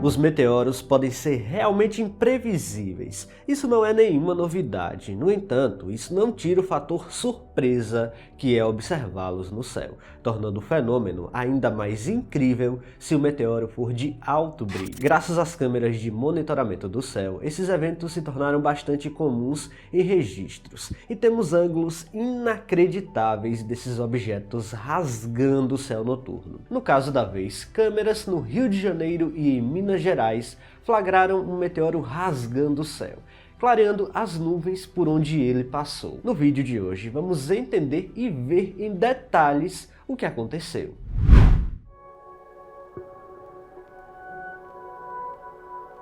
Os meteoros podem ser realmente imprevisíveis. Isso não é nenhuma novidade. No entanto, isso não tira o fator surpresa que é observá-los no céu, tornando o fenômeno ainda mais incrível se o meteoro for de alto brilho. Graças às câmeras de monitoramento do céu, esses eventos se tornaram bastante comuns em registros, e temos ângulos inacreditáveis desses objetos rasgando o céu noturno. No caso da vez, câmeras no Rio de Janeiro e em Minas Gerais flagraram um meteoro rasgando o céu, clareando as nuvens por onde ele passou. No vídeo de hoje vamos entender e ver em detalhes o que aconteceu.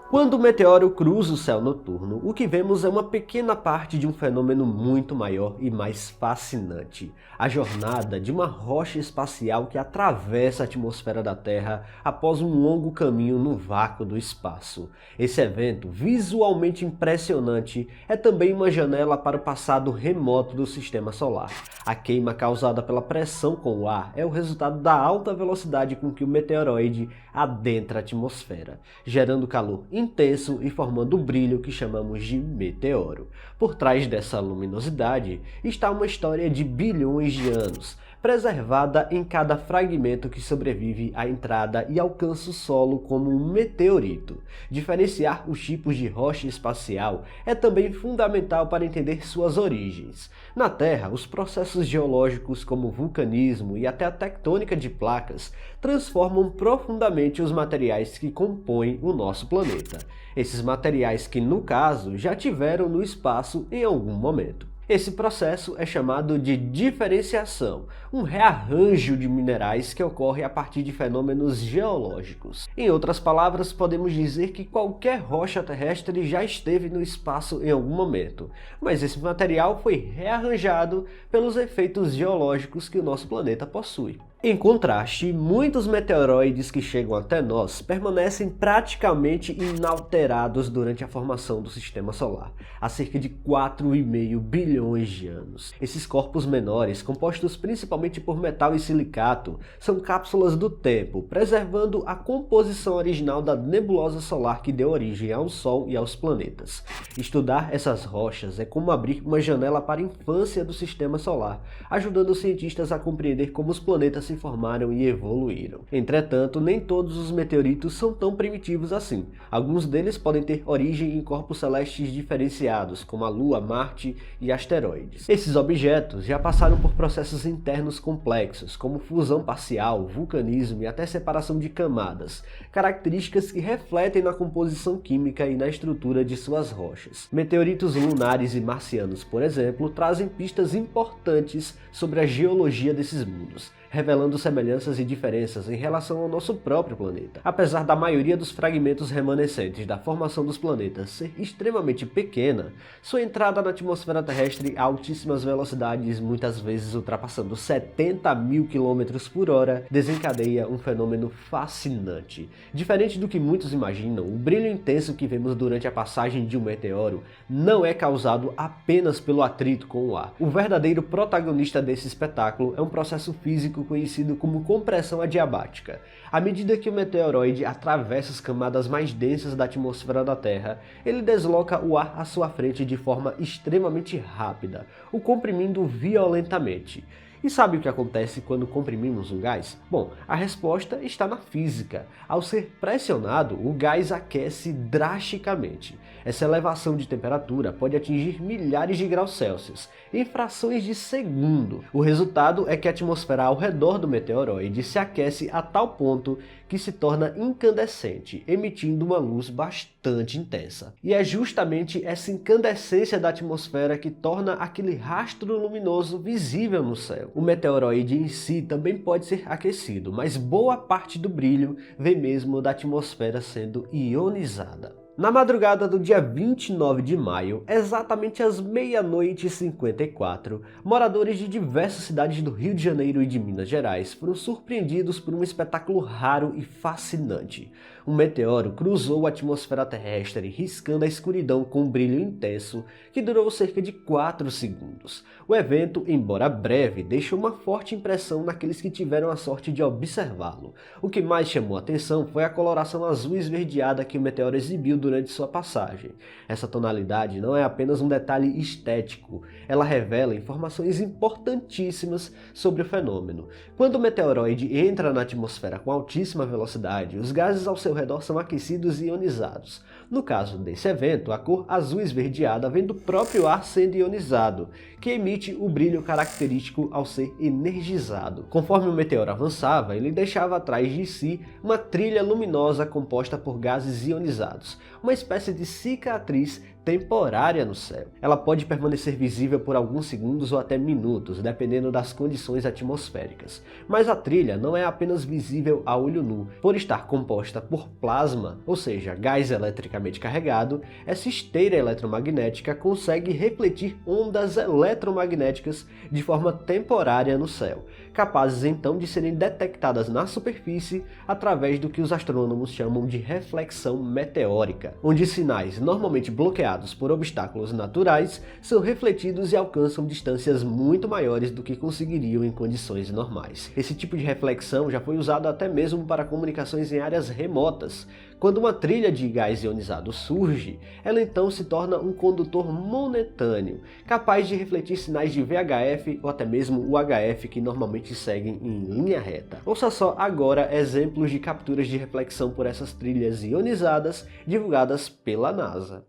Quando o meteoro cruza o céu noturno, o que vemos é uma pequena parte de um fenômeno muito maior e mais fascinante: a jornada de uma rocha espacial que atravessa a atmosfera da Terra após um longo caminho no vácuo do espaço. Esse evento, visualmente impressionante, é também uma janela para o passado remoto do Sistema Solar. A queima causada pela pressão com o ar é o resultado da alta velocidade com que o meteoroide adentra a atmosfera, gerando calor intenso e formando o brilho que chamamos de meteoro. Por trás dessa luminosidade está uma história de bilhões de anos, preservada em cada fragmento que sobrevive à entrada e alcança o solo como um meteorito. Diferenciar os tipos de rocha espacial é também fundamental para entender suas origens. Na Terra, os processos geológicos como o vulcanismo e até a tectônica de placas transformam profundamente os materiais que compõem o nosso planeta. Esses materiais que, no caso, já tiveram no espaço em algum momento. Esse processo é chamado de diferenciação, um rearranjo de minerais que ocorre a partir de fenômenos geológicos. Em outras palavras, podemos dizer que qualquer rocha terrestre já esteve no espaço em algum momento, mas esse material foi rearranjado pelos efeitos geológicos que o nosso planeta possui. Em contraste, muitos meteoroides que chegam até nós permanecem praticamente inalterados durante a formação do Sistema Solar, há cerca de 4,5 bilhões de anos. Esses corpos menores, compostos principalmente por metal e silicato, são cápsulas do tempo, preservando a composição original da nebulosa solar que deu origem ao Sol e aos planetas. Estudar essas rochas é como abrir uma janela para a infância do Sistema Solar, ajudando os cientistas a compreender como os planetas se formaram e evoluíram. Entretanto, nem todos os meteoritos são tão primitivos assim. Alguns deles podem ter origem em corpos celestes diferenciados, como a Lua, Marte e asteroides. Esses objetos já passaram por processos internos complexos, como fusão parcial, vulcanismo e até separação de camadas, características que refletem na composição química e na estrutura de suas rochas. Meteoritos lunares e marcianos, por exemplo, trazem pistas importantes sobre a geologia desses mundos, revelando semelhanças e diferenças em relação ao nosso próprio planeta. Apesar da maioria dos fragmentos remanescentes da formação dos planetas ser extremamente pequena, sua entrada na atmosfera terrestre a altíssimas velocidades, muitas vezes ultrapassando 70 mil km por hora, desencadeia um fenômeno fascinante. Diferente do que muitos imaginam, o brilho intenso que vemos durante a passagem de um meteoro não é causado apenas pelo atrito com o ar. O verdadeiro protagonista desse espetáculo é um processo físico conhecido como compressão adiabática. À medida que o meteoroide atravessa as camadas mais densas da atmosfera da Terra, ele desloca o ar à sua frente de forma extremamente rápida, o comprimindo violentamente. E sabe o que acontece quando comprimimos um gás? Bom, a resposta está na física. Ao ser pressionado, o gás aquece drasticamente. Essa elevação de temperatura pode atingir milhares de graus Celsius, em frações de segundo. O resultado é que a atmosfera ao redor do meteoroide se aquece a tal ponto que se torna incandescente, emitindo uma luz bastante intensa. E é justamente essa incandescência da atmosfera que torna aquele rastro luminoso visível no céu. O meteoroide em si também pode ser aquecido, mas boa parte do brilho vem mesmo da atmosfera sendo ionizada. Na madrugada do dia 29 de maio, exatamente às meia-noite e 54, moradores de diversas cidades do Rio de Janeiro e de Minas Gerais foram surpreendidos por um espetáculo raro e fascinante. Um meteoro cruzou a atmosfera terrestre, riscando a escuridão com um brilho intenso que durou cerca de 4 segundos. O evento, embora breve, deixou uma forte impressão naqueles que tiveram a sorte de observá-lo. O que mais chamou a atenção foi a coloração azul esverdeada que o meteoro exibiu durante sua passagem. Essa tonalidade não é apenas um detalhe estético, ela revela informações importantíssimas sobre o fenômeno. Quando o meteoroide entra na atmosfera com altíssima velocidade, os gases ao seu redor são aquecidos e ionizados. No caso desse evento, a cor azul esverdeada vem do próprio ar sendo ionizado, que emite o brilho característico ao ser energizado. Conforme o meteoro avançava, ele deixava atrás de si uma trilha luminosa composta por gases ionizados, uma espécie de cicatriz temporária no céu. Ela pode permanecer visível por alguns segundos ou até minutos, dependendo das condições atmosféricas. Mas a trilha não é apenas visível a olho nu. Por estar composta por plasma, ou seja, gás eletricamente carregado, essa esteira eletromagnética consegue refletir ondas eletromagnéticas de forma temporária no céu, capazes então de serem detectadas na superfície através do que os astrônomos chamam de reflexão meteórica, onde sinais normalmente bloqueados por obstáculos naturais são refletidos e alcançam distâncias muito maiores do que conseguiriam em condições normais. Esse tipo de reflexão já foi usado até mesmo para comunicações em áreas remotas. Quando uma trilha de gás ionizado surge, ela então se torna um condutor momentâneo, capaz de refletir sinais de VHF ou até mesmo UHF que normalmente seguem em linha reta. Ouça só agora exemplos de capturas de reflexão por essas trilhas ionizadas divulgadas pela NASA.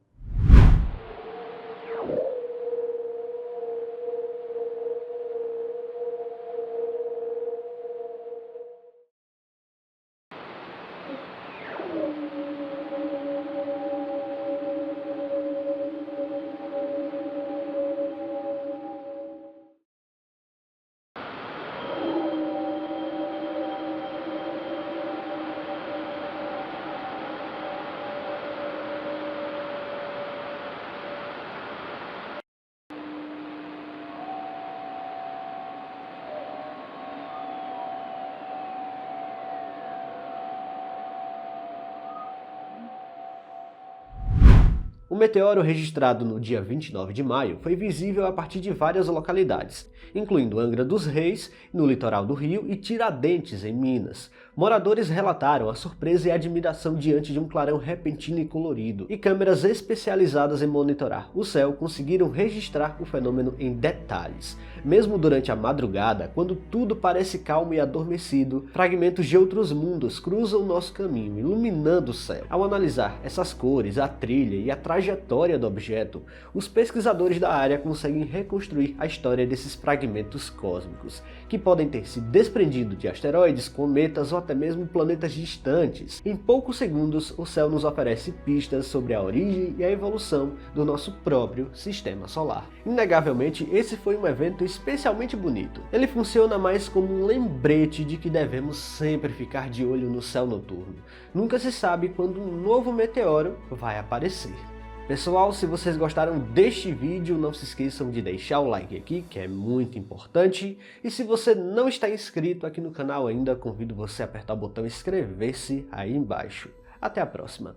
O meteoro registrado no dia 29 de maio foi visível a partir de várias localidades, incluindo Angra dos Reis, no litoral do Rio, e Tiradentes, em Minas. Moradores relataram a surpresa e a admiração diante de um clarão repentino e colorido, e câmeras especializadas em monitorar o céu conseguiram registrar o fenômeno em detalhes. Mesmo durante a madrugada, quando tudo parece calmo e adormecido, fragmentos de outros mundos cruzam nosso caminho, iluminando o céu. Ao analisar essas cores, a trilha e a trajetória do objeto, os pesquisadores da área conseguem reconstruir a história desses fragmentos cósmicos, que podem ter se desprendido de asteroides, cometas ou até mesmo planetas distantes. Em poucos segundos, o céu nos oferece pistas sobre a origem e a evolução do nosso próprio sistema solar. Inegavelmente, esse foi um evento especialmente bonito. Ele funciona mais como um lembrete de que devemos sempre ficar de olho no céu noturno. Nunca se sabe quando um novo meteoro vai aparecer. Pessoal, se vocês gostaram deste vídeo, não se esqueçam de deixar o like aqui, que é muito importante. E se você não está inscrito aqui no canal ainda, convido você a apertar o botão inscrever-se aí embaixo. Até a próxima!